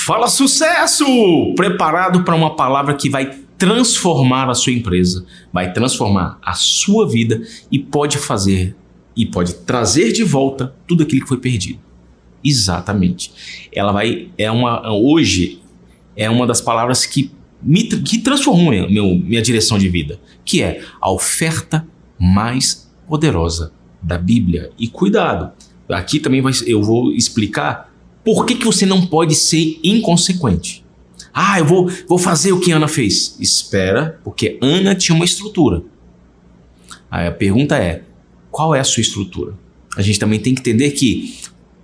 Fala sucesso! Preparado para uma palavra que vai transformar a sua empresa, vai transformar a sua vida e pode trazer de volta tudo aquilo que foi perdido. Exatamente. Hoje é uma das palavras que transformou minha direção de vida, que é a oferta mais poderosa da Bíblia. E cuidado, aqui também eu vou explicar por que você não pode ser inconsequente. Eu vou fazer o que Ana fez. Espera, porque Ana tinha uma estrutura. Aí a pergunta é, qual é a sua estrutura? A gente também tem que entender que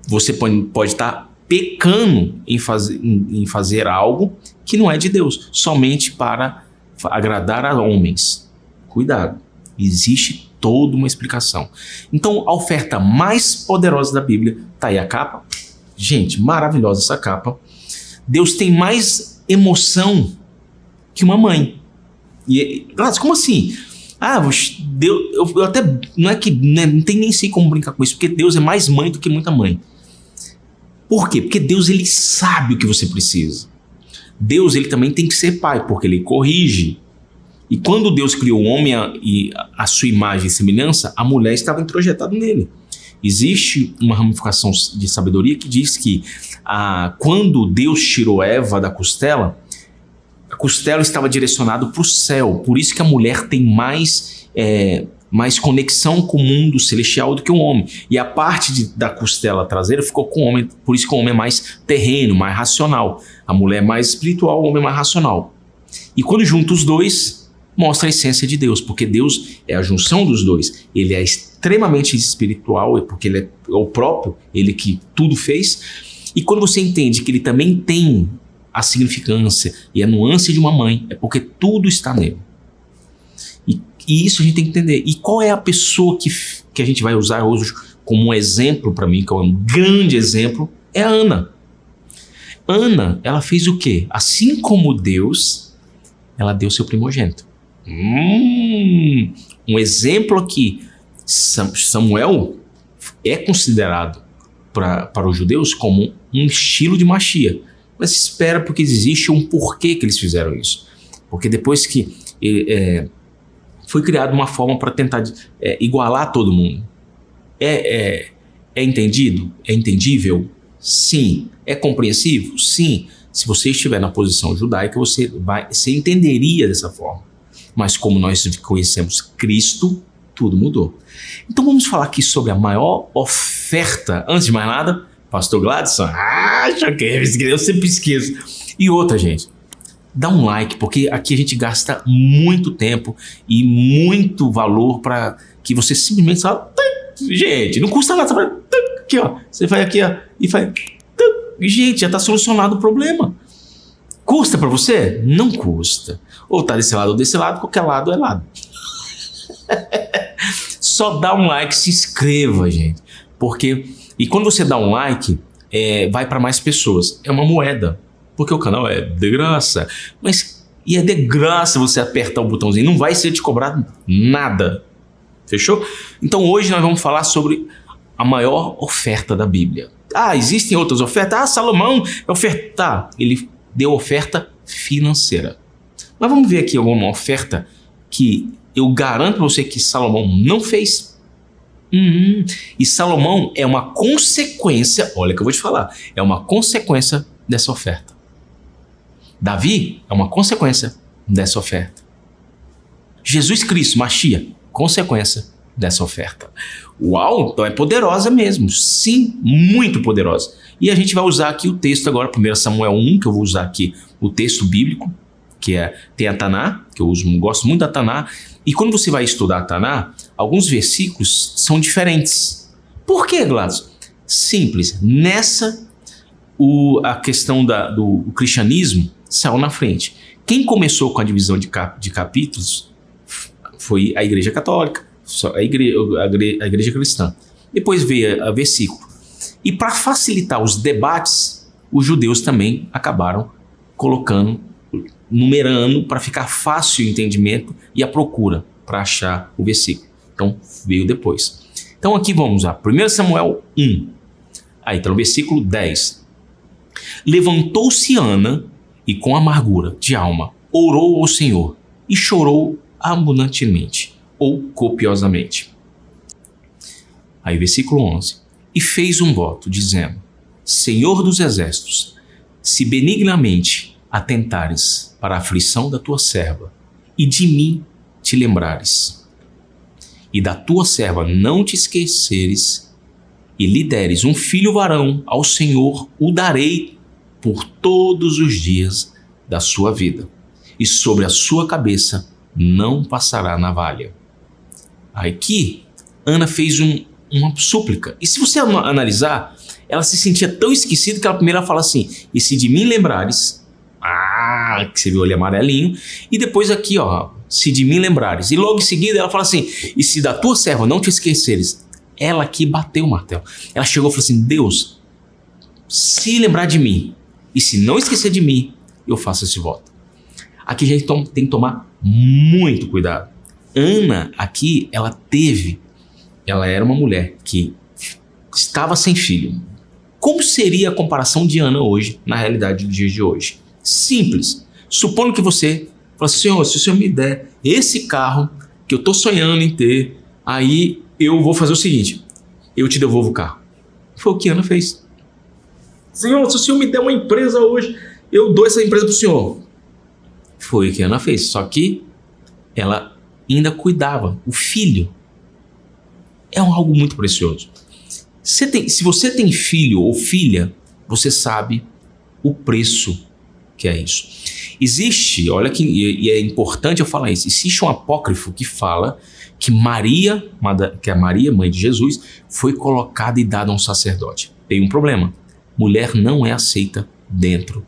você pode estar pecando em fazer algo que não é de Deus, somente para agradar a homens. Cuidado, existe toda uma explicação. Então, a oferta mais poderosa da Bíblia, tá aí a capa. Gente, maravilhosa essa capa. Deus tem mais emoção que uma mãe. Como assim? Deus, eu até não é que não tem nem sei como brincar com isso, porque Deus é mais mãe do que muita mãe. Por quê? Porque Deus, ele sabe o que você precisa. Deus, ele também tem que ser pai, porque ele corrige. E quando Deus criou o homem e a sua imagem e semelhança, a mulher estava introjetada nele. Existe uma ramificação de sabedoria que diz que quando Deus tirou Eva da costela, a costela estava direcionada para o céu. Por isso que a mulher tem mais conexão com o mundo celestial do que o homem. E a parte da costela traseira ficou com o homem. Por isso que o homem é mais terreno, mais racional. A mulher é mais espiritual, o homem é mais racional. E quando junta os dois, mostra a essência de Deus, porque Deus é a junção dos dois. Ele é extremamente espiritual, porque ele é o próprio, ele que tudo fez. E quando você entende que ele também tem a significância e a nuance de uma mãe, é porque tudo está nele. E isso a gente tem que entender. E qual é a pessoa que a gente vai usar hoje como um exemplo para mim, que é um grande exemplo, é a Ana. Ana, ela fez o quê? Assim como Deus, ela deu seu primogênito. Um exemplo aqui, Samuel é considerado para os judeus como um estilo de Machia. Mas espera, porque existe um porquê que eles fizeram isso. Porque depois que foi criada uma forma para tentar igualar todo mundo. É entendido? É entendível? Sim. É compreensível? Sim. Se você estiver na posição judaica, você entenderia dessa forma. Mas como nós conhecemos Cristo, tudo mudou. Então vamos falar aqui sobre a maior oferta. Antes de mais nada, Pastor Gladson, eu sempre esqueço. E outra, gente, dá um like, porque aqui a gente gasta muito tempo e muito valor para que você simplesmente fale, gente, não custa nada, você vai aqui, ó, você vai aqui, ó, e faz, gente, já está solucionado o problema. Custa para você? Não custa. Ou tá desse lado ou desse lado, qualquer lado é lado. Só dá um like, se inscreva, gente. E quando você dá um like, vai para mais pessoas. É uma moeda. Porque o canal é de graça. E é de graça você apertar o botãozinho. Não vai ser te cobrado nada. Fechou? Então hoje nós vamos falar sobre a maior oferta da Bíblia. Existem outras ofertas. Salomão ofertar. Ele deu oferta financeira. Mas vamos ver aqui alguma oferta que eu garanto para você que Salomão não fez. E Salomão é uma consequência, olha que eu vou te falar, é uma consequência dessa oferta. Davi é uma consequência dessa oferta. Jesus Cristo, Machia, consequência dessa oferta. Uau, então é poderosa mesmo. Sim, muito poderosa. E a gente vai usar aqui o texto agora, 1 Samuel 1, que eu vou usar aqui o texto bíblico, que tem a Taná, que eu gosto muito da Taná. E quando você vai estudar a Taná, alguns versículos são diferentes. Por quê, Gladson? Simples. Nessa, a questão do cristianismo saiu na frente. Quem começou com a divisão de capítulos foi a Igreja Católica, a igreja cristã. Depois veio a versículo. E para facilitar os debates, os judeus também acabaram numerando para ficar fácil o entendimento e a procura para achar o versículo. Então veio depois. Então aqui vamos lá, 1 Samuel 1. Aí está no versículo 10. Levantou-se Ana e com amargura de alma orou ao Senhor e chorou abundantemente ou copiosamente. Aí versículo 11. E fez um voto dizendo: Senhor dos exércitos, se benignamente atentares para a aflição da tua serva e de mim te lembrares, e da tua serva não te esqueceres, e lhe deres um filho varão, ao Senhor o darei por todos os dias da sua vida, e sobre a sua cabeça não passará navalha. Aqui, Ana fez uma súplica. E se você analisar, ela se sentia tão esquecida que ela primeiro fala assim: e se de mim lembrares, que você viu ali amarelinho, e depois aqui, se de mim lembrares. E logo em seguida ela fala assim: e se da tua serva não te esqueceres. Ela aqui bateu o martelo. Ela chegou e falou assim: Deus, se lembrar de mim, e se não esquecer de mim, eu faço esse voto. Aqui a gente tem que tomar muito cuidado. Ana aqui, ela era uma mulher que estava sem filho. Como seria a comparação de Ana hoje, na realidade dos dias de hoje? Simples. Supondo que você fala assim: Senhor, se o Senhor me der esse carro que eu estou sonhando em ter, aí eu vou fazer o seguinte: eu te devolvo o carro. Foi o que Ana fez. Senhor, se o Senhor me der uma empresa hoje, eu dou essa empresa para o Senhor. Foi o que Ana fez. Só que ela ainda cuidava. O filho é algo muito precioso. Se você tem filho ou filha, você sabe o preço que é isso. Existe, olha que, e é importante eu falar isso, existe um apócrifo que fala que Maria, que é a Maria, mãe de Jesus, foi colocada e dada a um sacerdote. Tem um problema: mulher não é aceita dentro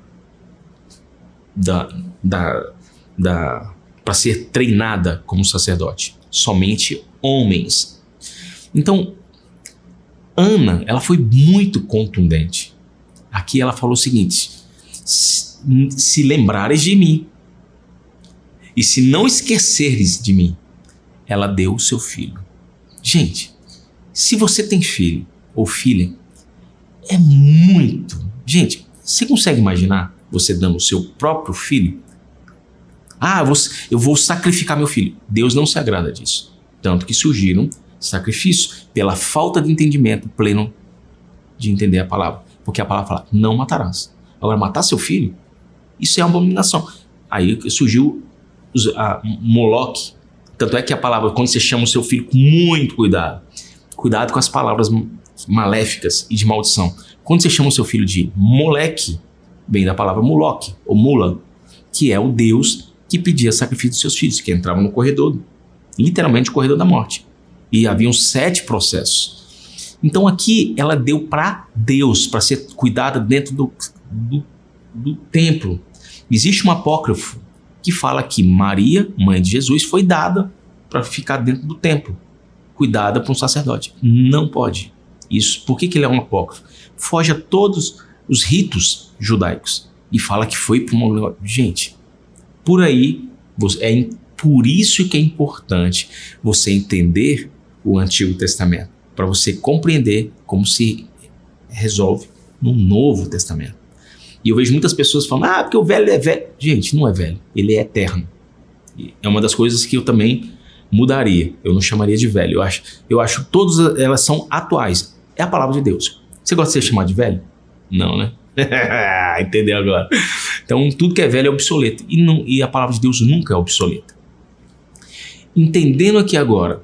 para ser treinada como sacerdote. Somente homens. Então, Ana, ela foi muito contundente. Aqui ela falou o seguinte: se lembrares de mim e se não esqueceres de mim. Ela deu o seu filho. Gente, se você tem filho ou filha, é muito... Gente, você consegue imaginar você dando o seu próprio filho? Eu vou sacrificar meu filho. Deus não se agrada disso. Tanto que surgiram sacrifícios pela falta de entendimento pleno de entender a palavra. Porque a palavra fala: não matarás. Agora, matar seu filho, isso é uma abominação. Aí surgiu Moloque. Tanto é que a palavra, quando você chama o seu filho com muito cuidado, cuidado com as palavras maléficas e de maldição. Quando você chama o seu filho de Moleque, vem da palavra Moloque, ou Mula, que é o Deus que pedia sacrifício dos seus filhos, que entravam no corredor, literalmente o corredor da morte. E haviam 7 processos. Então aqui ela deu para Deus, para ser cuidada dentro do templo. Existe um apócrifo que fala que Maria, mãe de Jesus, foi dada para ficar dentro do templo, cuidada por um sacerdote. Não pode. Isso. Por que ele é um apócrifo? Foge a todos os ritos judaicos e fala que foi para uma... Gente, por aí, por isso que é importante você entender o Antigo Testamento, para você compreender como se resolve no Novo Testamento. E eu vejo muitas pessoas falando: porque o velho é velho. Gente, não é velho, ele é eterno. E é uma das coisas que eu também mudaria. Eu não chamaria de velho. Eu acho todas elas são atuais. É a palavra de Deus. Você gosta de ser chamado de velho? Não, né? Entendeu agora? Então, tudo que é velho é obsoleto. E a palavra de Deus nunca é obsoleta. Entendendo aqui agora,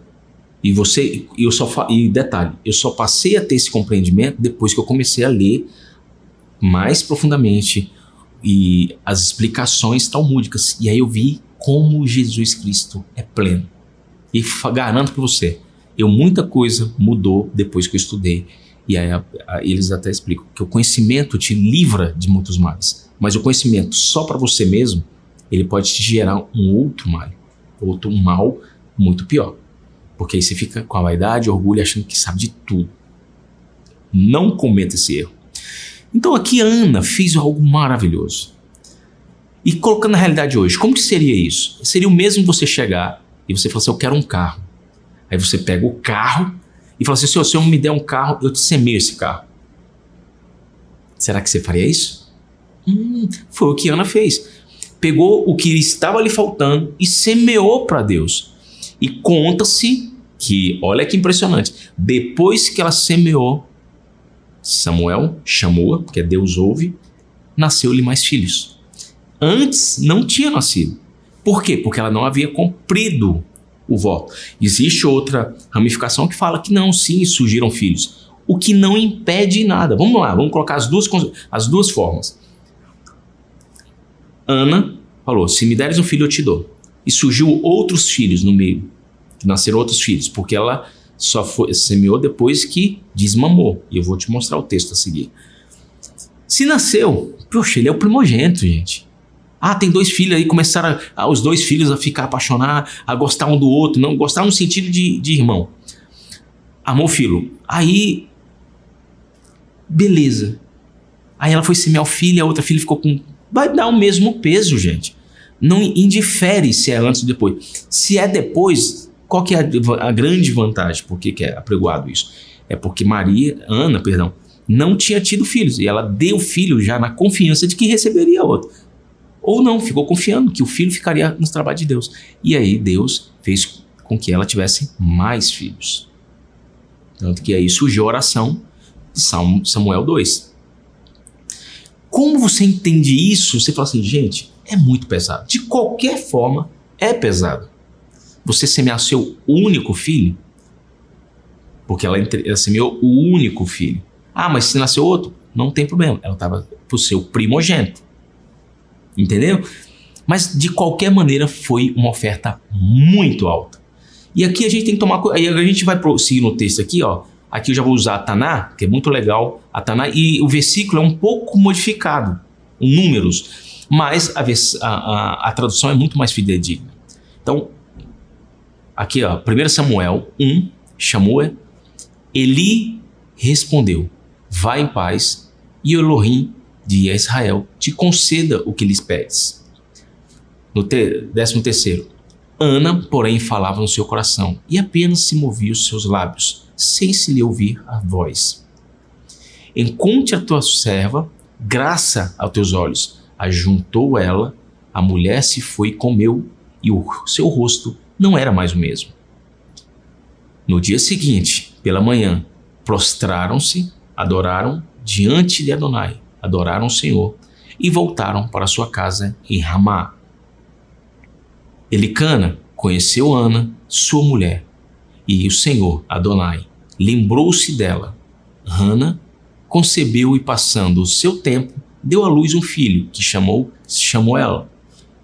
e detalhe, eu só passei a ter esse compreendimento depois que eu comecei a ler mais profundamente e as explicações talmúdicas. E aí eu vi como Jesus Cristo é pleno. E garanto para você, muita coisa mudou depois que eu estudei. E aí eles até explicam que o conhecimento te livra de muitos males. Mas o conhecimento só para você mesmo, ele pode te gerar um outro mal muito pior. Porque aí você fica com a vaidade, orgulho, achando que sabe de tudo. Não cometa esse erro. Então aqui Ana fez algo maravilhoso. E colocando na realidade hoje, como que seria isso? Seria o mesmo você chegar e você falar assim: eu quero um carro. Aí você pega o carro e fala assim: se o Senhor me der um carro, eu te semeio esse carro. Será que você faria isso? Foi o que Ana fez. Pegou o que estava lhe faltando e semeou para Deus. E conta-se que, olha que impressionante, depois que ela semeou, Samuel chamou-a, porque Deus ouve, nasceu-lhe mais filhos. Antes não tinha nascido. Por quê? Porque ela não havia cumprido o voto. Existe outra ramificação que fala que não, sim, surgiram filhos. O que não impede nada. Vamos lá, vamos colocar as duas formas. Ana falou, se me deres um filho eu te dou. E surgiu outros filhos no meio, que nasceram outros filhos, porque ela só semeou depois que desmamou. E eu vou te mostrar o texto a seguir. Se nasceu, poxa, ele é o primogênito, gente. Tem 2 filhos aí, começaram os 2 filhos a ficar apaixonados, a gostar um do outro, não gostar no sentido de irmão. Amou o filho. Aí, beleza. Aí ela foi semear o filho, a outra filha ficou com... Vai dar o mesmo peso, gente. Não indifere se é antes ou depois. Se é depois, qual que é a grande vantagem? Por que é apregoado isso? É porque Ana, não tinha tido filhos. E ela deu filho já na confiança de que receberia outro. Ou não, ficou confiando que o filho ficaria nos trabalhos de Deus. E aí Deus fez com que ela tivesse mais filhos. Tanto que aí surgiu a oração de Samuel 2. Como você entende isso? Você fala assim, gente, é muito pesado. De qualquer forma, é pesado. Você semear seu único filho, porque ela semeou o único filho. Mas se nasceu outro, não tem problema. Ela estava pro seu primogênito. Entendeu? Mas de qualquer maneira foi uma oferta muito alta. E aqui a gente tem que tomar... Aí a gente vai prosseguir no texto aqui, ó. Aqui eu já vou usar a Taná, que é muito legal. A Taná, e o versículo é um pouco modificado, em números. Mas a tradução é muito mais fidedigna. Então, aqui ó, 1 Samuel 1, chamou-a. Eli respondeu, vai em paz, e Elohim de Israel te conceda o que lhes pedes. No 13º, Ana, porém, falava no seu coração, e apenas se movia os seus lábios, sem se lhe ouvir a voz. Encontre a tua serva, graça aos teus olhos. Ajuntou ela, a mulher se foi e comeu, e o seu rosto não era mais o mesmo. No dia seguinte, pela manhã, prostraram-se, adoraram diante de Adonai, adoraram o Senhor e voltaram para sua casa em Ramá. Elicana conheceu Ana, sua mulher, e o Senhor, Adonai, lembrou-se dela. Ana concebeu e, passando o seu tempo, deu à luz um filho, que chamou ela,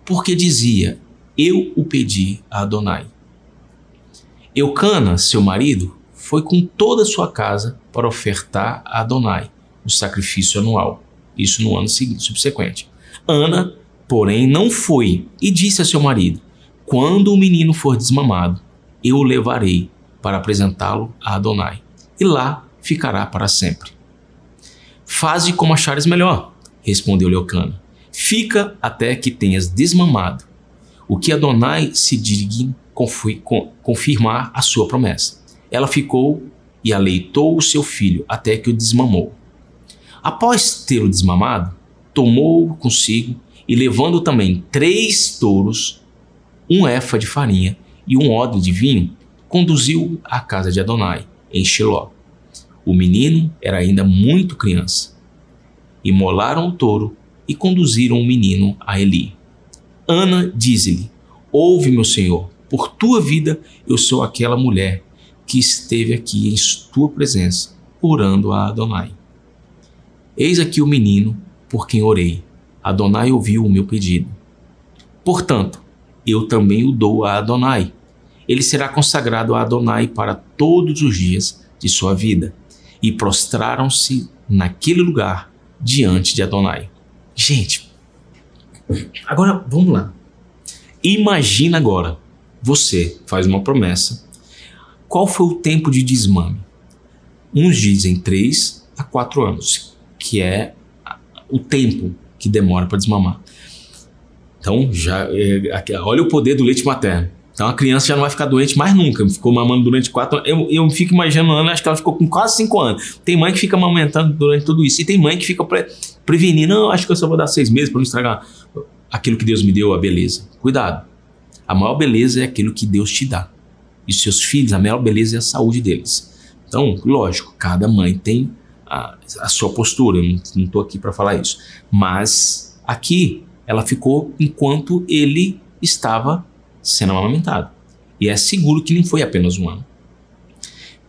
porque dizia, eu o pedi a Adonai. Eucana, seu marido, foi com toda a sua casa para ofertar a Adonai o sacrifício anual, isso no ano subsequente. Ana, porém, não foi e disse a seu marido, quando o menino for desmamado, eu o levarei para apresentá-lo a Adonai, e lá ficará para sempre. Faze como achares melhor, respondeu-lhe Eucana. Fica até que tenhas desmamado, o que Adonai se digne confirmar a sua promessa. Ela ficou e aleitou o seu filho até que o desmamou. Após tê-lo desmamado, tomou-o consigo e, levando também 3 touros, 1 efa de farinha e 1 odre de vinho, conduziu-o à casa de Adonai, em Shiló. O menino era ainda muito criança. Imolaram o touro e conduziram o menino a Eli. Ana diz-lhe, ouve, meu senhor, por tua vida eu sou aquela mulher que esteve aqui em tua presença, orando a Adonai. Eis aqui o menino por quem orei. Adonai ouviu o meu pedido. Portanto, eu também o dou a Adonai. Ele será consagrado a Adonai para todos os dias de sua vida. E prostraram-se naquele lugar diante de Adonai. Gente, agora vamos lá. Imagina agora, você faz uma promessa. Qual foi o tempo de desmame? Uns dizem 3 a 4 anos, que é o tempo que demora para desmamar. Então, olha o poder do leite materno. Então, a criança já não vai ficar doente mais nunca. Ficou mamando durante 4 anos. Eu fico imaginando, acho que ela ficou com quase 5 anos. Tem mãe que fica amamentando durante tudo isso. E tem mãe que fica prevenir. Não, acho que eu só vou dar 6 meses para não estragar aquilo que Deus me deu, a beleza. Cuidado. A maior beleza é aquilo que Deus te dá. E os seus filhos, a maior beleza é a saúde deles. Então, lógico, cada mãe tem a sua postura. Eu não estou aqui para falar isso. Mas aqui ela ficou enquanto ele estava sendo amamentado. E é seguro que não foi apenas 1 ano.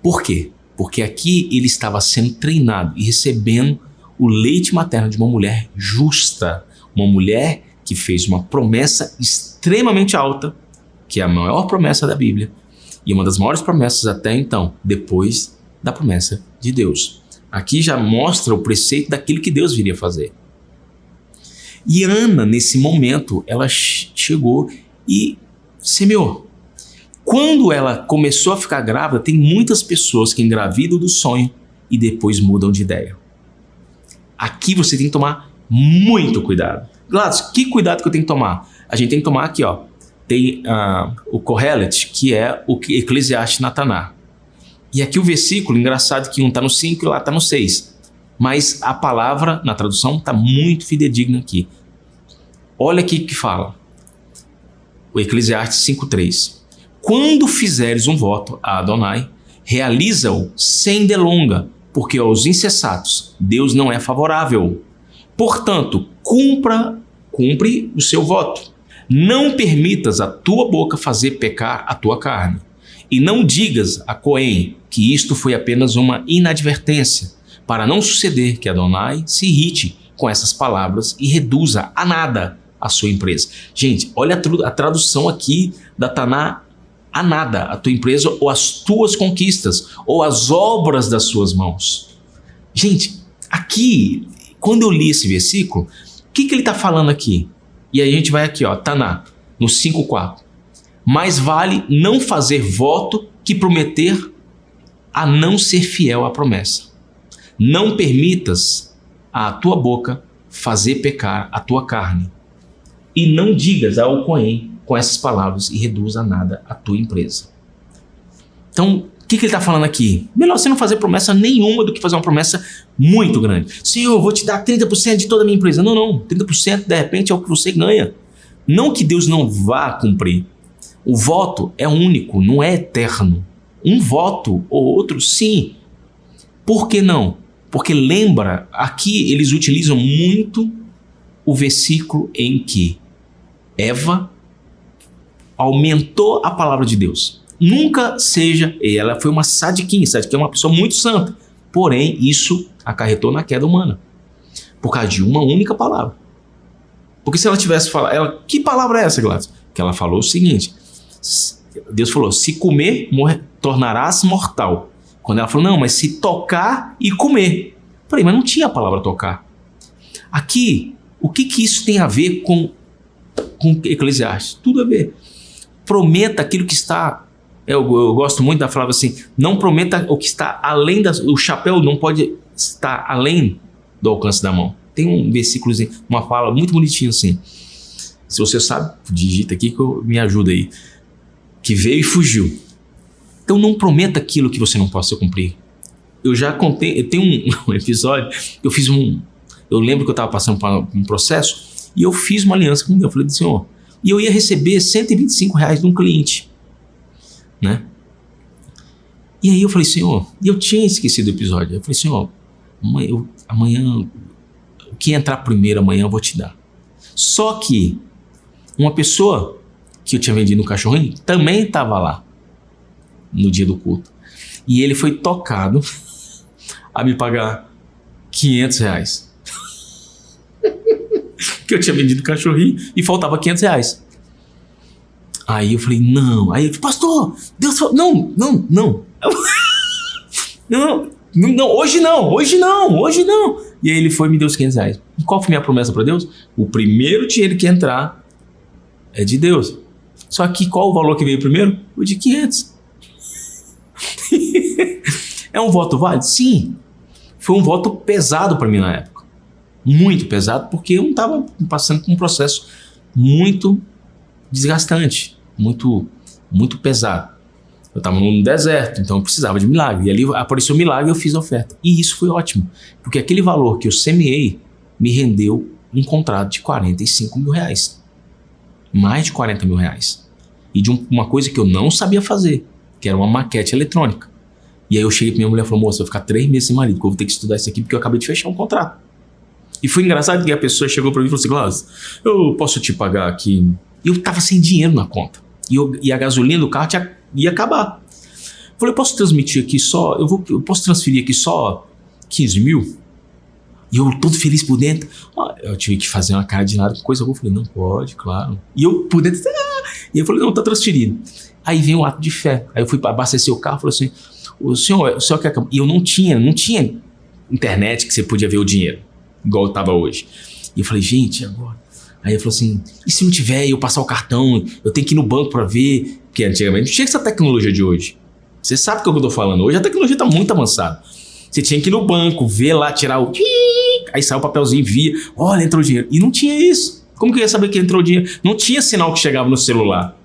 Por quê? Porque aqui ele estava sendo treinado e recebendo o leite materno de uma mulher justa. Uma mulher que fez uma promessa extremamente alta, que é a maior promessa da Bíblia. E uma das maiores promessas até então, depois da promessa de Deus. Aqui já mostra o preceito daquilo que Deus viria fazer. E Ana, nesse momento, ela chegou e semeou. Quando ela começou a ficar grávida, tem muitas pessoas que engravidam do sonho e depois mudam de ideia. Aqui você tem que tomar muito cuidado. Gladys, que cuidado que eu tenho que tomar? A gente tem que tomar aqui, ó. Tem o Kohelet, que é o Eclesiastes Nataná. E aqui o versículo, engraçado que um está no 5 e lá está no 6. Mas a palavra, na tradução, está muito fidedigna aqui. Olha aqui que fala. O Eclesiastes 5:3. Quando fizeres um voto a Adonai, realiza-o sem delonga, porque aos insensatos Deus não é favorável. Portanto, cumpre o seu voto. Não permitas a tua boca fazer pecar a tua carne. E não digas a Cohen que isto foi apenas uma inadvertência, para não suceder que Adonai se irrite com essas palavras e reduza a nada a sua empresa. Gente, olha a tradução aqui da Taná, a nada a tua empresa ou as tuas conquistas ou as obras das suas mãos. Gente, aqui, quando eu li esse versículo, o que ele está falando aqui? E aí a gente vai aqui, ó, Taná, no 5:4. Mais vale não fazer voto que prometer a não ser fiel à promessa. Não permitas a tua boca fazer pecar a tua carne. E não digas ao Cohen com essas palavras e reduza a nada a tua empresa. Então, o que ele está falando aqui? Melhor você não fazer promessa nenhuma do que fazer uma promessa muito grande. Senhor, eu vou te dar 30% de toda a minha empresa. Não, 30% de repente é o que você ganha. Não que Deus não vá cumprir. O voto é único, não é eterno. Um voto ou outro, sim. Por que não? Porque lembra, aqui eles utilizam muito o versículo em que Eva aumentou a palavra de Deus. Nunca seja, e ela foi uma sadiquinha é uma pessoa muito santa, porém isso acarretou na queda humana, por causa de uma única palavra. Porque se ela tivesse falado, que palavra é essa, Gladys? Que ela falou o seguinte, Deus falou, se comer, tornarás mortal. Quando ela falou, não, mas se tocar e comer. Falei, mas não tinha a palavra tocar. Aqui, o que isso tem a ver com Eclesiastes? Tudo a ver. Prometa aquilo que está... Eu gosto muito da palavra assim, não prometa o que está além o chapéu não pode estar além do alcance da mão. Tem um versículozinho, uma fala muito bonitinha assim. Se você sabe, digita aqui que me ajuda aí. Que veio e fugiu. Então não prometa aquilo que você não possa cumprir. Eu já contei, eu tenho um episódio, eu lembro que eu estava passando por um processo e eu fiz uma aliança com Deus. Eu falei, Senhor, e eu ia receber R$125 de um cliente. Né? E aí eu falei, Senhor, e eu tinha esquecido o episódio. Eu falei, Senhor, amanhã, o que entrar primeiro amanhã eu vou te dar. Só que uma pessoa que eu tinha vendido um cachorrinho também estava lá no dia do culto. E ele foi tocado a me pagar R$500. Que eu tinha vendido o cachorrinho e faltava R$500. Aí eu falei, não. Aí ele falou, pastor, Deus falou, não. Não, hoje não. E aí ele foi e me deu os R$500. E qual foi a minha promessa para Deus? O primeiro dinheiro que entrar é de Deus. Só que qual o valor que veio primeiro? O de 500. É um voto válido? Sim. Foi um voto pesado para mim na época. Muito pesado, porque eu não estava passando por um processo muito desgastante, muito pesado. Eu estava no deserto, então eu precisava de milagre. E ali apareceu o milagre e eu fiz a oferta. E isso foi ótimo, porque aquele valor que eu semeei me rendeu um contrato de 45 mil reais. Mais de 40 mil reais. E de uma coisa que eu não sabia fazer, que era uma maquete eletrônica. E aí eu cheguei pra minha mulher e falei, moça, eu vou ficar 3 meses sem marido, porque eu vou ter que estudar isso aqui, porque eu acabei de fechar um contrato. E foi engraçado que a pessoa chegou pra mim e falou assim, Glaucio, eu posso te pagar aqui? E eu tava sem dinheiro na conta. E a gasolina do carro ia acabar. Eu falei, eu posso transmitir aqui só, eu posso transferir aqui só 15 mil? E eu todo feliz por dentro. Eu tive que fazer uma cara de nada com coisa boa. Eu falei, não pode, claro. E eu por dentro, e eu falei, não, tá transferido. Aí vem um ato de fé. Aí eu fui para abastecer o carro, falei assim, o senhor quer... E eu não tinha internet que você podia ver o dinheiro, igual tava hoje. E eu falei, gente, agora? Aí ele falou assim, e se não tiver, eu passar o cartão, eu tenho que ir no banco para ver, porque antigamente não tinha essa tecnologia de hoje. Você sabe o que eu tô falando. Hoje a tecnologia tá muito avançada. Você tinha que ir no banco, ver lá, tirar o... Aí saiu o papelzinho, via, olha, entrou o dinheiro. E não tinha isso. Como que eu ia saber que entrou o dinheiro? Não tinha sinal que chegava no celular.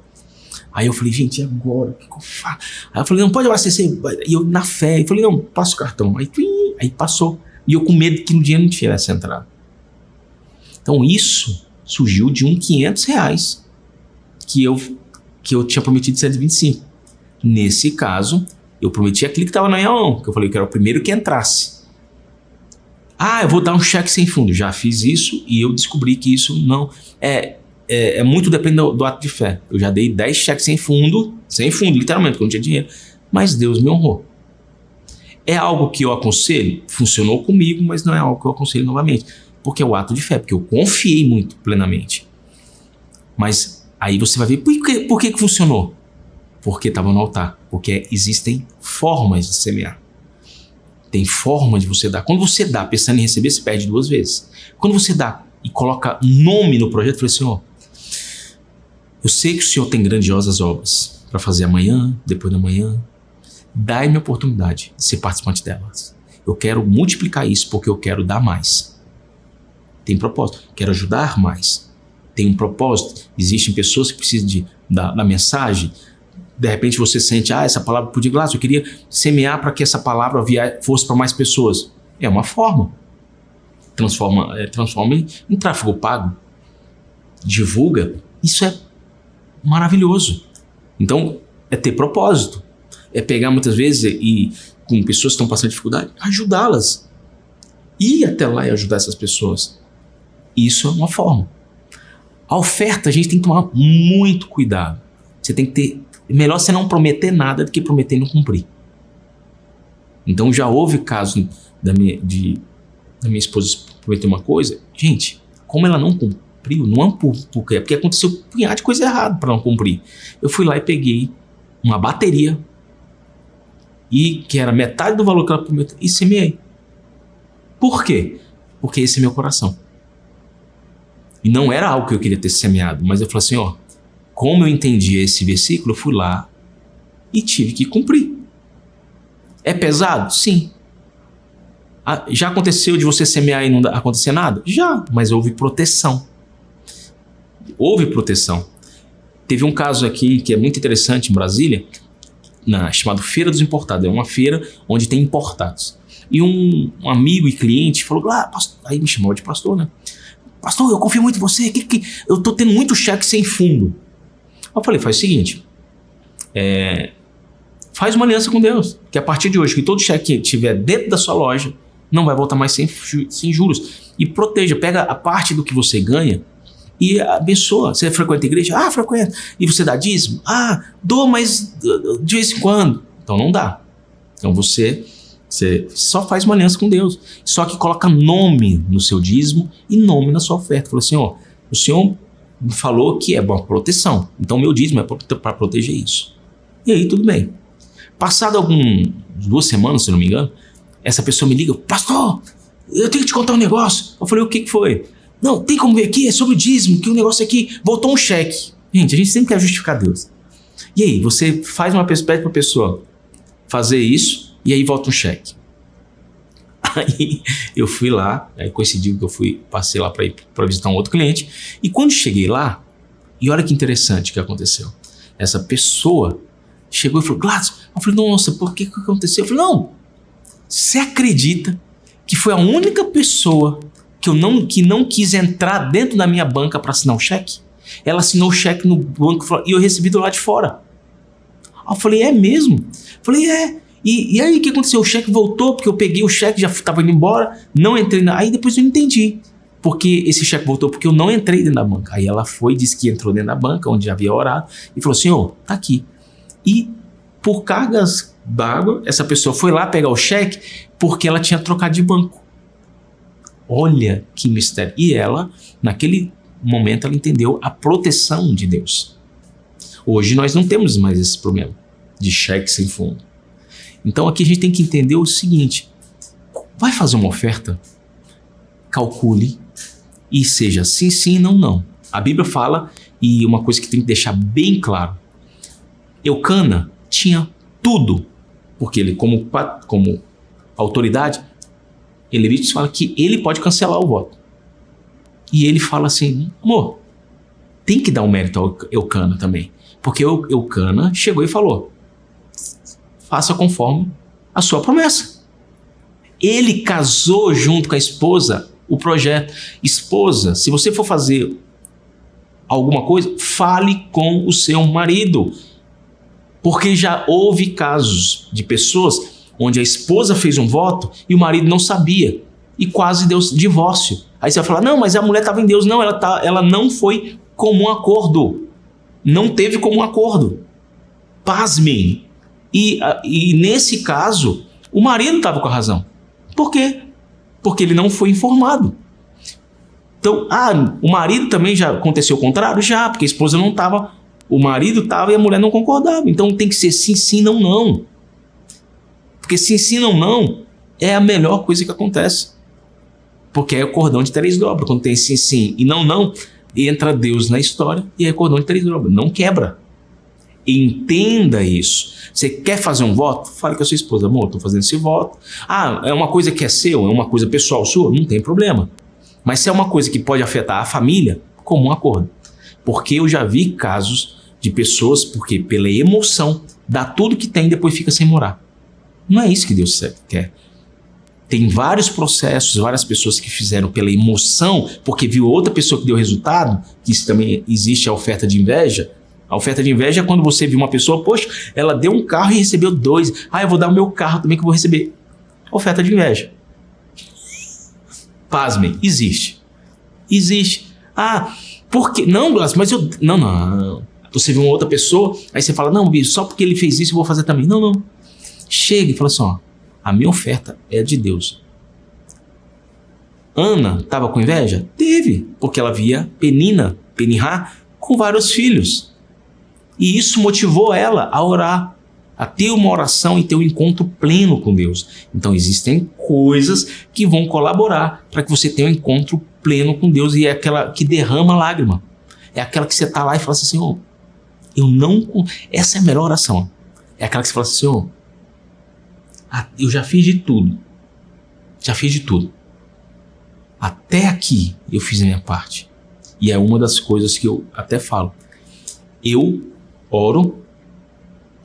Aí eu falei, gente, e agora? O que eu faço? Aí eu falei, não, pode abastecer. E eu, na fé, eu falei, não, passa o cartão. Aí passou. E eu com medo que no dinheiro não tivesse entrado. Então isso surgiu de 500 reais que eu tinha prometido de 125. Nesse caso, eu prometi aquele que estava na minha mão, que eu falei que era o primeiro que entrasse. Eu vou dar um cheque sem fundo. Já fiz isso e eu descobri que isso não... É muito depende do ato de fé. Eu já dei 10 cheques sem fundo, literalmente, porque eu não tinha dinheiro. Mas Deus me honrou. É algo que eu aconselho? Funcionou comigo, mas não é algo que eu aconselho novamente. Porque é o ato de fé, porque eu confiei muito plenamente. Mas aí você vai ver, por que funcionou? Porque estava no altar. Porque existem formas de semear. Tem forma de você dar. Quando você dá pensando em receber, você perde 2 vezes. Quando você dá e coloca nome no projeto, fala, Senhor, eu sei que o Senhor tem grandiosas obras para fazer amanhã, depois da manhã. Dai-me a oportunidade de ser participante delas. Eu quero multiplicar isso porque eu quero dar mais. Tem propósito. Quero ajudar mais. Tem um propósito. Existem pessoas que precisam da mensagem. De repente você sente, essa palavra podia, Glaucio, eu queria semear para que essa palavra fosse para mais pessoas. É uma forma. Transforma em tráfego pago. Divulga. Isso é maravilhoso. Então, é ter propósito. É pegar muitas vezes e com pessoas que estão passando dificuldade, ajudá-las. Ir até lá e ajudar essas pessoas. Isso é uma forma. A oferta, a gente tem que tomar muito cuidado. Você tem que ter... Melhor você não prometer nada do que prometer e não cumprir. Então já houve caso da minha esposa prometer uma coisa. Gente, como ela não cumpriu, não é porque aconteceu um punhado de coisa errada para não cumprir. Eu fui lá e peguei uma bateria e que era metade do valor que ela prometeu e semeei. Por quê? Porque esse é meu coração. E não era algo que eu queria ter semeado, mas eu falei assim, como eu entendi esse versículo, eu fui lá e tive que cumprir. É pesado? Sim. Já aconteceu de você semear e não acontecer nada? Já, mas houve proteção. Houve proteção. Teve um caso aqui que é muito interessante em Brasília, chamado Feira dos Importados. É uma feira onde tem importados. E um amigo e cliente falou, aí me chamou de pastor, né? Pastor, eu confio muito em você, eu tô tendo muito cheque sem fundo. Eu falei, faz o seguinte, faz uma aliança com Deus, que a partir de hoje, que todo cheque que tiver dentro da sua loja, não vai voltar mais sem juros. E proteja, pega a parte do que você ganha e abençoa. Você frequenta a igreja? Frequenta. E você dá dízimo? Dou, mas de vez em quando. Então não dá. Então você só faz uma aliança com Deus. Só que coloca nome no seu dízimo e nome na sua oferta. Fala assim, o Senhor me falou que é uma proteção. Então meu dízimo é para proteger isso. E aí tudo bem. Passado 2 semanas, se não me engano, essa pessoa me liga, pastor, eu tenho que te contar um negócio. Eu falei, o que foi? Não, tem como ver aqui, é sobre o dízimo, que o negócio aqui voltou um cheque. Gente, a gente sempre quer justificar Deus. E aí, você faz uma pede para a pessoa fazer isso, e aí volta um cheque. Aí eu fui lá, aí coincidiu que passei lá para visitar um outro cliente, e quando cheguei lá, e olha que interessante o que aconteceu. Essa pessoa chegou e falou, Glaucio, eu falei, nossa, por que aconteceu? Eu falei, não, você acredita que foi a única pessoa que não quis entrar dentro da minha banca para assinar o cheque. Ela assinou o cheque no banco e eu recebi do lado de fora. Aí eu falei, é mesmo? Eu falei, é. E aí o que aconteceu? O cheque voltou, porque eu peguei o cheque, já estava indo embora, não entrei. Aí depois eu entendi. Porque esse cheque voltou porque eu não entrei dentro da banca. Aí ela foi, disse que entrou dentro da banca, onde já havia orado, e falou, senhor, tá aqui. E por cargas d'água, essa pessoa foi lá pegar o cheque porque ela tinha trocado de banco. Olha que mistério. E ela, naquele momento, ela entendeu a proteção de Deus. Hoje nós não temos mais esse problema de cheque sem fundo. Então aqui a gente tem que entender o seguinte: vai fazer uma oferta? Calcule e seja sim, sim, não, não. A Bíblia fala, e uma coisa que tem que deixar bem claro: Eucana tinha tudo, porque ele, como autoridade, em Levíticos fala que ele pode cancelar o voto. E ele fala assim, amor, tem que dar um mérito ao Eucana também, porque o Eucana chegou e falou, faça conforme a sua promessa. Ele casou junto com a esposa o projeto. Esposa, se você for fazer alguma coisa, fale com o seu marido. Porque já houve casos de pessoas onde a esposa fez um voto e o marido não sabia e quase deu divórcio. Aí você vai falar, não, mas a mulher estava em Deus. Não, ela não foi comum acordo. Não teve comum acordo. Pasmem. E nesse caso, o marido estava com a razão. Por quê? Porque ele não foi informado. Então, o marido também já aconteceu o contrário? Já, porque a esposa não estava, o marido estava e a mulher não concordava. Então tem que ser sim, sim, não, não. Porque sim, sim, não, não é a melhor coisa que acontece. Porque é o cordão de 3 dobras. Quando tem sim, sim e não, não, entra Deus na história e é cordão de 3 dobras. Não quebra. Entenda isso. Você quer fazer um voto? Fale com a sua esposa, amor, estou fazendo esse voto. É uma coisa que é seu, é uma coisa pessoal sua? Não tem problema. Mas se é uma coisa que pode afetar a família, comum acordo. Porque eu já vi casos de pessoas, porque pela emoção, dá tudo que tem e depois fica sem morar. Não é isso que Deus quer. Tem vários processos, várias pessoas que fizeram pela emoção, porque viu outra pessoa que deu resultado, que isso também existe a oferta de inveja. A oferta de inveja é quando você viu uma pessoa, poxa, ela deu um carro e recebeu 2. Eu vou dar o meu carro também que eu vou receber. Oferta de inveja. Pasmem, existe. Existe. Por quê? Não, Blas, mas eu... Não. Você viu uma outra pessoa, aí você fala, não, bicho, só porque ele fez isso eu vou fazer também. Não. Chega e fala assim, a minha oferta é de Deus. Ana estava com inveja? Teve, porque ela via Penihá, com vários filhos. E isso motivou ela a orar, a ter uma oração e ter um encontro pleno com Deus. Então existem coisas que vão colaborar para que você tenha um encontro pleno com Deus, e é aquela que derrama lágrima. É aquela que você está lá e fala assim, Senhor, essa é a melhor oração. É aquela que você fala assim, Senhor, eu já fiz de tudo. Até aqui eu fiz a minha parte. E é uma das coisas que eu até falo. Eu oro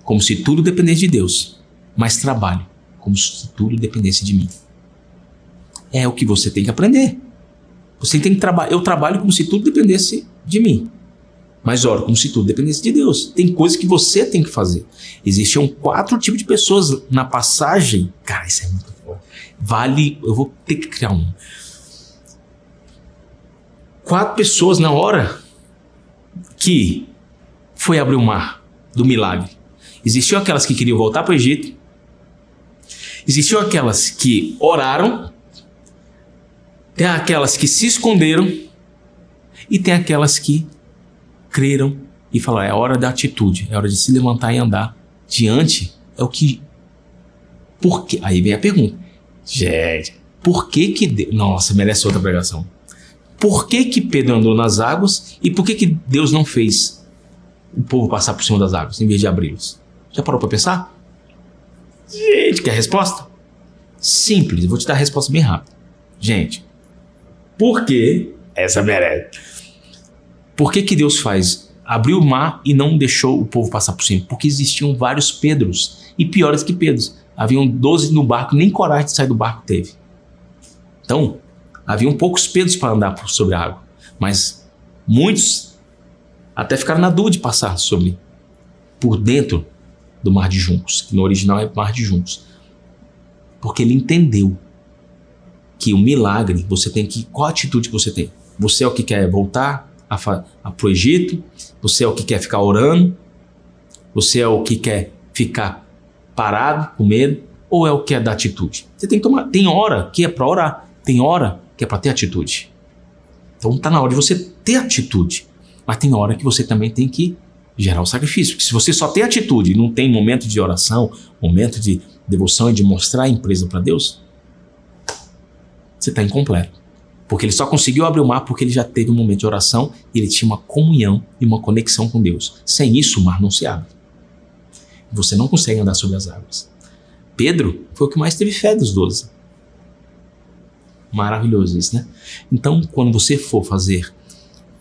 como se tudo dependesse de Deus, mas trabalho como se tudo dependesse de mim. É o que você tem que aprender. Você tem que eu trabalho como se tudo dependesse de mim, mas oro como se tudo dependesse de Deus. Tem coisas que você tem que fazer. Existiam 4 tipos de pessoas na passagem. Cara, isso é muito bom. Eu vou ter que criar um. 4 pessoas na hora que foi abrir o mar do milagre. Existiam aquelas que queriam voltar para o Egito. Existiam aquelas que oraram. Tem aquelas que se esconderam. E tem aquelas que creram e falaram, é hora da atitude, é hora de se levantar e andar diante. É o que... Por quê? Aí vem a pergunta. Gente, por que Deus... Nossa, merece outra pregação. Por que Pedro andou nas águas e por que Deus não fez o povo passar por cima das águas em vez de abri-los? Já parou para pensar? Gente, quer resposta? Simples, eu vou te dar a resposta bem rápida. Gente, por que... Essa merece. Por que Deus abriu o mar e não deixou o povo passar por cima? Porque existiam vários Pedros, e piores que Pedros. Haviam 12 no barco, nem coragem de sair do barco teve. Então, Haviam poucos Pedros para andar sobre a água, mas muitos até ficaram na dúvida de passar por dentro do Mar de Juncos, que no original é Mar de Juncos, porque ele entendeu que o milagre, qual a atitude que você tem? Você é o que quer voltar para o Egito? Você é o que quer ficar orando? Você é o que quer ficar parado com medo? Ou é o que é da atitude? Você tem que tomar. Tem hora que é para orar, tem hora que é para ter atitude. Então está na hora de você ter atitude, mas tem hora que você também tem que gerar o sacrifício. Porque se você só tem atitude e não tem momento de oração, momento de devoção e de mostrar a empresa para Deus, você está incompleto. Porque ele só conseguiu abrir o mar porque ele já teve um momento de oração e ele tinha uma comunhão e uma conexão com Deus. Sem isso, o mar não se abre. Você não consegue andar sobre as águas. Pedro foi o que mais teve fé dos 12. Maravilhoso isso, né? Então, quando você for fazer,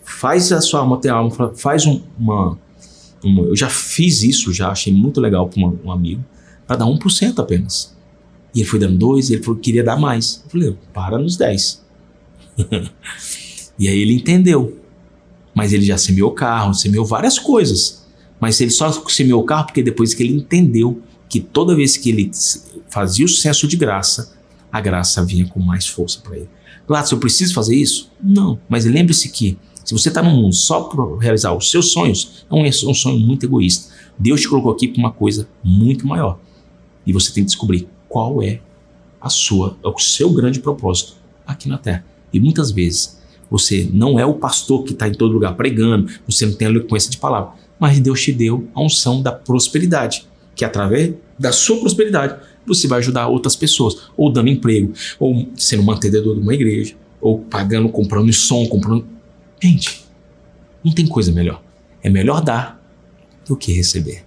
faz a sua alma ter alma, faz eu já fiz isso, já achei muito legal para um amigo, para dar 1% apenas. E ele foi dando 2%, e ele falou que queria dar mais. Eu falei, para nos 10%. E aí ele entendeu. Mas ele já semeou carro, semeou várias coisas. Mas ele só semeou o carro porque depois que ele entendeu que toda vez que ele fazia o censo de graça, a graça vinha com mais força para ele. Claro, eu preciso fazer isso? Não. Mas lembre-se que se você está no mundo só para realizar os seus sonhos, é um sonho muito egoísta. Deus te colocou aqui para uma coisa muito maior. E você tem que descobrir qual é o seu grande propósito aqui na Terra. E muitas vezes você não é o pastor que está em todo lugar pregando, você não tem a eloquência de palavra, mas Deus te deu a unção da prosperidade, que através da sua prosperidade você vai ajudar outras pessoas, ou dando emprego, ou sendo mantenedor de uma igreja, ou pagando, comprando som, Gente, não tem coisa melhor. É melhor dar do que receber.